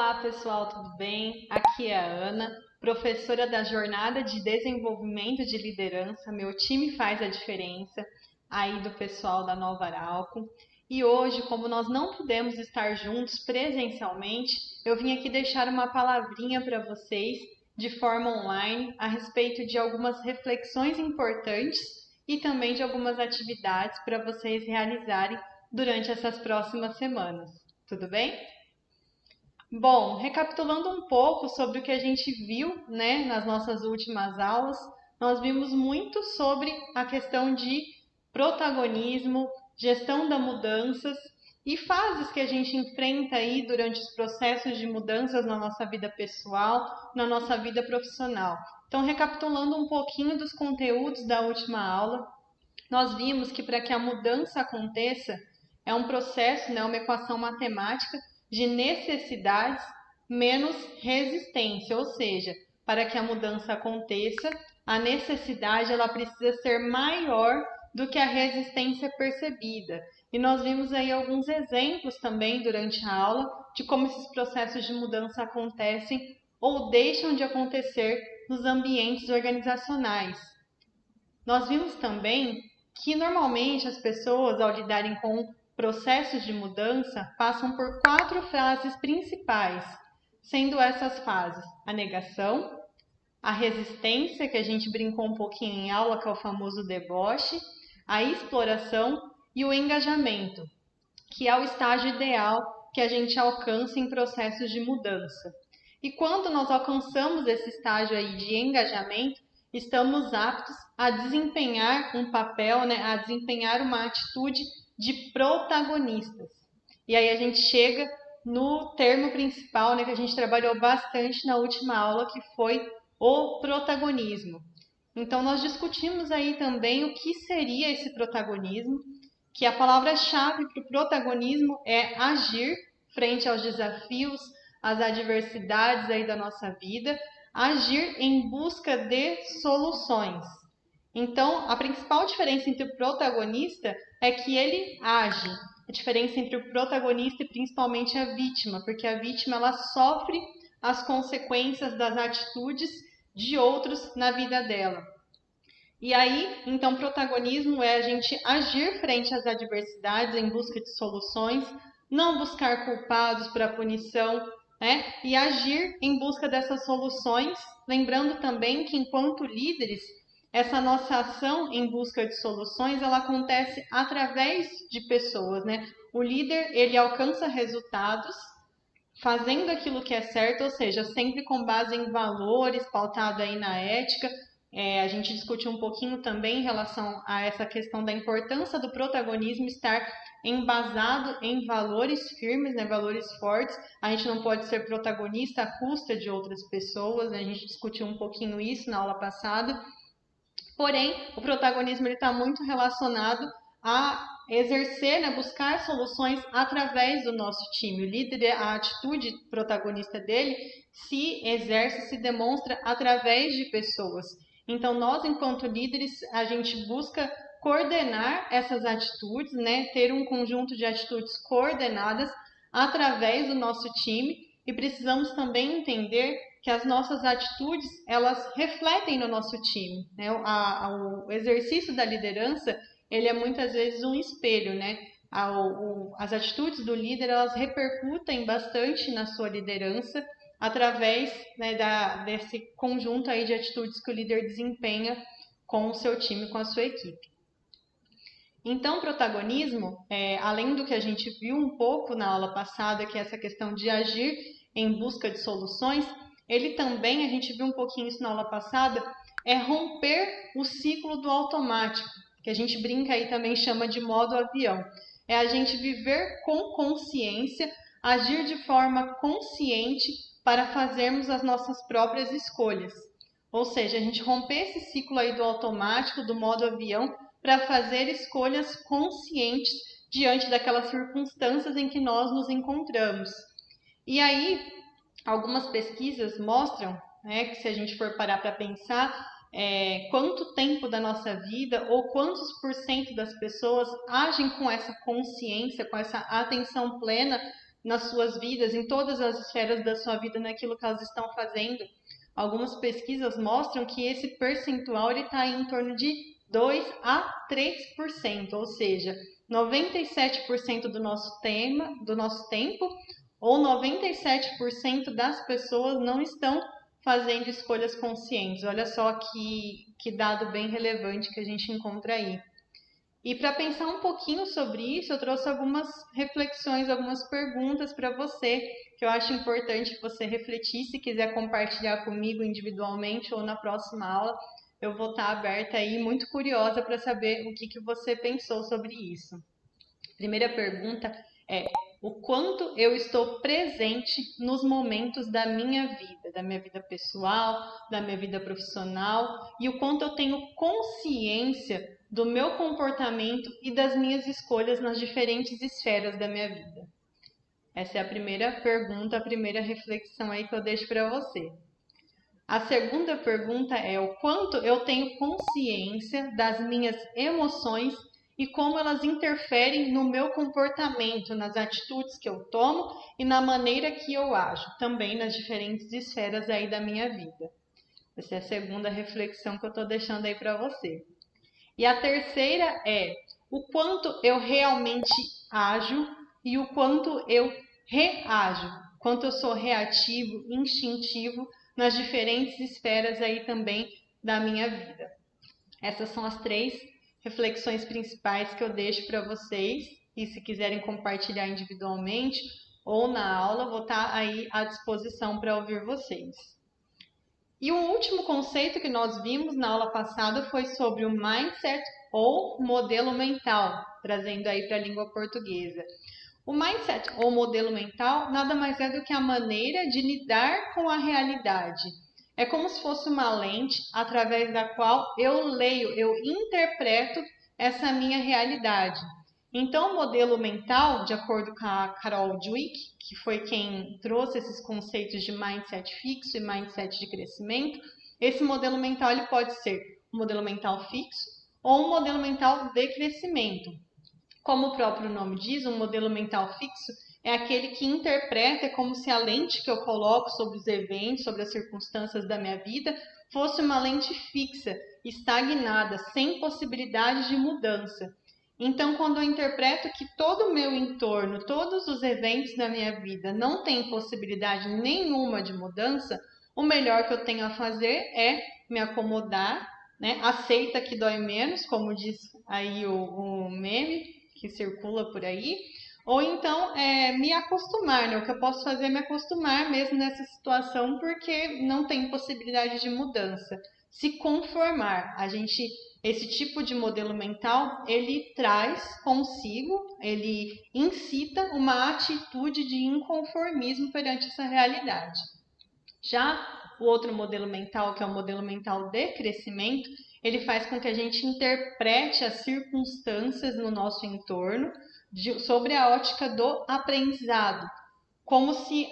Olá, pessoal, tudo bem? Aqui é a Ana, professora da Jornada de Desenvolvimento de Liderança. Meu time faz a diferença aí do pessoal da Nova Arauco. E hoje, como nós não pudemos estar juntos presencialmente, eu vim aqui deixar uma palavrinha para vocês de forma online a respeito de algumas reflexões importantes e também de algumas atividades para vocês realizarem durante essas próximas semanas. Tudo bem? Bom, recapitulando um pouco sobre o que a gente viu, né, nas nossas últimas aulas, nós vimos muito sobre a questão de protagonismo, gestão das mudanças e fases que a gente enfrenta aí durante os processos de mudanças na nossa vida pessoal, na nossa vida profissional. Então, recapitulando um pouquinho dos conteúdos da última aula, nós vimos que para que a mudança aconteça, é um processo, né, uma equação matemática de necessidades menos resistência, ou seja, para que a mudança aconteça, a necessidade ela precisa ser maior do que a resistência percebida. E nós vimos aí alguns exemplos também durante a aula de como esses processos de mudança acontecem ou deixam de acontecer nos ambientes organizacionais. Nós vimos também que normalmente as pessoas, ao lidarem com processos de mudança, passam por 4 fases principais, sendo essas fases a negação, a resistência, que a gente brincou um pouquinho em aula, que é o famoso deboche, a exploração e o engajamento, que é o estágio ideal que a gente alcança em processos de mudança. E quando nós alcançamos esse estágio aí de engajamento, estamos aptos a desempenhar um papel, né, a desempenhar uma atitude de protagonistas. E aí a gente chega no termo principal, né, que a gente trabalhou bastante na última aula, que foi o protagonismo. Então nós discutimos aí também o que seria esse protagonismo, que a palavra-chave para o protagonismo é agir frente aos desafios, às adversidades aí da nossa vida, agir em busca de soluções. Então, a principal diferença entre o protagonista é que ele age. A diferença entre o protagonista e principalmente a vítima, porque a vítima ela sofre as consequências das atitudes de outros na vida dela. E aí, então, protagonismo é a gente agir frente às adversidades em busca de soluções, não buscar culpados para punição, né? E agir em busca dessas soluções, lembrando também que enquanto líderes, essa nossa ação em busca de soluções, ela acontece através de pessoas, né? O líder, ele alcança resultados fazendo aquilo que é certo, ou seja, sempre com base em valores, pautado aí na ética. A gente discutiu um pouquinho também em relação a essa questão da importância do protagonismo estar embasado em valores firmes, né, valores fortes. A gente não pode ser protagonista à custa de outras pessoas, né? A gente discutiu um pouquinho isso na aula passada. Porém, o protagonismo está muito relacionado a exercer, né, buscar soluções através do nosso time. O líder, a atitude protagonista dele se exerce, se demonstra através de pessoas. Então, nós, enquanto líderes, a gente busca coordenar essas atitudes, né, ter um conjunto de atitudes coordenadas através do nosso time e precisamos também entender que as nossas atitudes, elas refletem no nosso time, né? O exercício da liderança, ele é muitas vezes um espelho, né? As atitudes do líder, elas repercutem bastante na sua liderança através, né, desse conjunto aí de atitudes que o líder desempenha com o seu time, com a sua equipe. Então, protagonismo, além do que a gente viu um pouco na aula passada, que é essa questão de agir em busca de soluções, ele também, a gente viu um pouquinho isso na aula passada, é romper o ciclo do automático, que a gente brinca aí também chama de modo avião. É a gente viver com consciência, agir de forma consciente para fazermos as nossas próprias escolhas. Ou seja, a gente romper esse ciclo aí do automático, do modo avião, para fazer escolhas conscientes diante daquelas circunstâncias em que nós nos encontramos. E aí, algumas pesquisas mostram, né, que se a gente for parar para pensar, quanto tempo da nossa vida ou quantos % das pessoas agem com essa consciência, com essa atenção plena nas suas vidas, em todas as esferas da sua vida, naquilo que elas estão fazendo. Algumas pesquisas mostram que esse percentual está em torno de 2 a 3%, ou seja, 97% do nosso tempo ou 97% das pessoas não estão fazendo escolhas conscientes. Olha só que dado bem relevante que a gente encontra aí. E para pensar um pouquinho sobre isso, eu trouxe algumas reflexões, algumas perguntas para você, que eu acho importante que você refletir. Se quiser compartilhar comigo individualmente ou na próxima aula, eu vou estar aberta aí, muito curiosa para saber o que você pensou sobre isso. Primeira pergunta é: o quanto eu estou presente nos momentos da minha vida pessoal, da minha vida profissional, e o quanto eu tenho consciência do meu comportamento e das minhas escolhas nas diferentes esferas da minha vida? Essa é a primeira pergunta, a primeira reflexão aí que eu deixo para você. A segunda pergunta é: o quanto eu tenho consciência das minhas emoções e como elas interferem no meu comportamento, nas atitudes que eu tomo e na maneira que eu ajo, também nas diferentes esferas aí da minha vida. Essa é a segunda reflexão que eu estou deixando aí para você. E a terceira é: o quanto eu realmente ajo e o quanto eu reajo, quanto eu sou reativo, instintivo nas diferentes esferas aí também da minha vida. Essas são as 3 reflexões principais que eu deixo para vocês, e se quiserem compartilhar individualmente ou na aula, vou estar aí à disposição para ouvir vocês. E o último conceito que nós vimos na aula passada foi sobre o mindset ou modelo mental, trazendo aí para a língua portuguesa. O mindset ou modelo mental nada mais é do que a maneira de lidar com a realidade. É como se fosse uma lente através da qual eu leio, eu interpreto essa minha realidade. Então, o modelo mental, de acordo com a Carol Dweck, que foi quem trouxe esses conceitos de mindset fixo e mindset de crescimento, esse modelo mental ele pode ser um modelo mental fixo ou um modelo mental de crescimento. Como o próprio nome diz, um modelo mental fixo é aquele que interpreta, como se a lente que eu coloco sobre os eventos, sobre as circunstâncias da minha vida, fosse uma lente fixa, estagnada, sem possibilidade de mudança. Então, quando eu interpreto que todo o meu entorno, todos os eventos da minha vida não têm possibilidade nenhuma de mudança, o melhor que eu tenho a fazer é me acomodar, né? Aceita que dói menos, como diz aí o meme que circula por aí, ou então me acostumar, né? O que eu posso fazer é me acostumar mesmo nessa situação, porque não tem possibilidade de mudança. Se conformar. Esse tipo de modelo mental, ele traz consigo, ele incita uma atitude de inconformismo perante essa realidade. Já o outro modelo mental, que é o modelo mental de crescimento, ele faz com que a gente interprete as circunstâncias no nosso entorno sobre a ótica do aprendizado, como se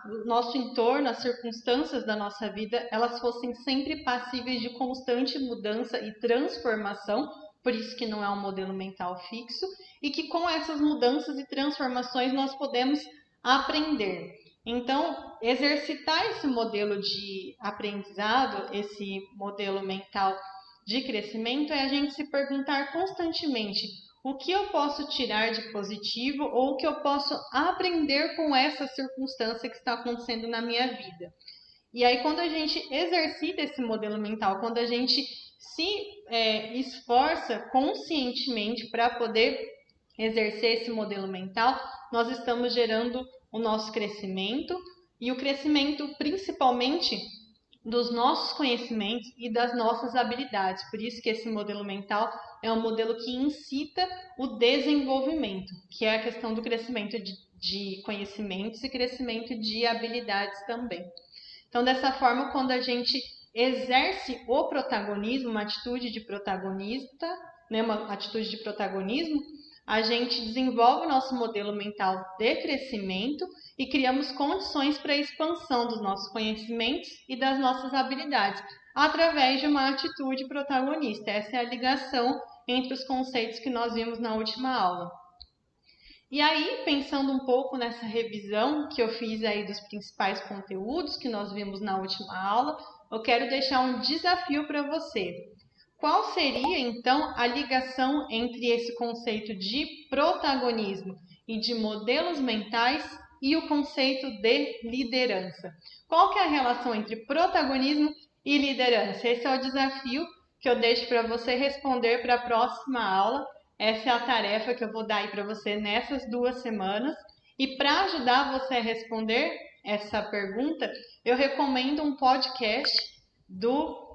o nosso entorno, as circunstâncias da nossa vida, elas fossem sempre passíveis de constante mudança e transformação, por isso que não é um modelo mental fixo, e que com essas mudanças e transformações nós podemos aprender. Então, exercitar esse modelo de aprendizado, esse modelo mental de crescimento, é a gente se perguntar constantemente: o que eu posso tirar de positivo ou o que eu posso aprender com essa circunstância que está acontecendo na minha vida? E aí, quando a gente exercita esse modelo mental, quando a gente se esforça conscientemente para poder exercer esse modelo mental, nós estamos gerando o nosso crescimento, e o crescimento principalmente dos nossos conhecimentos e das nossas habilidades. Por isso que esse modelo mental é um modelo que incita o desenvolvimento, que é a questão do crescimento de conhecimentos e crescimento de habilidades também. Então, dessa forma, quando a gente exerce o protagonismo, uma atitude de protagonista, né, uma atitude de protagonismo, a gente desenvolve o nosso modelo mental de crescimento e criamos condições para a expansão dos nossos conhecimentos e das nossas habilidades, através de uma atitude protagonista. Essa é a ligação entre os conceitos que nós vimos na última aula. E aí, pensando um pouco nessa revisão que eu fiz aí dos principais conteúdos que nós vimos na última aula, eu quero deixar um desafio para você. Qual seria, então, a ligação entre esse conceito de protagonismo e de modelos mentais e o conceito de liderança? Qual que é a relação entre protagonismo e liderança? Esse é o desafio que eu deixo para você responder para a próxima aula. Essa é a tarefa que eu vou dar aí para você nessas 2 semanas. E para ajudar você a responder essa pergunta, eu recomendo um podcast do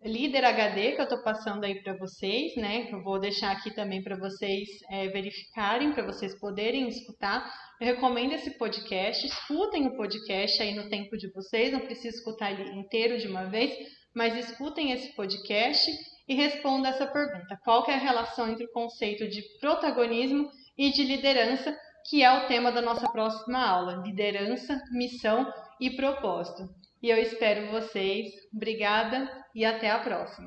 Líder HD que eu estou passando aí para vocês, né? Que eu vou deixar aqui também para vocês verificarem, para vocês poderem escutar. Eu recomendo esse podcast, escutem o podcast aí no tempo de vocês, não precisa escutar ele inteiro de uma vez, mas escutem esse podcast e responda essa pergunta. Qual que é a relação entre o conceito de protagonismo e de liderança, que é o tema da nossa próxima aula? Liderança, missão e propósito. E eu espero vocês. Obrigada e até a próxima.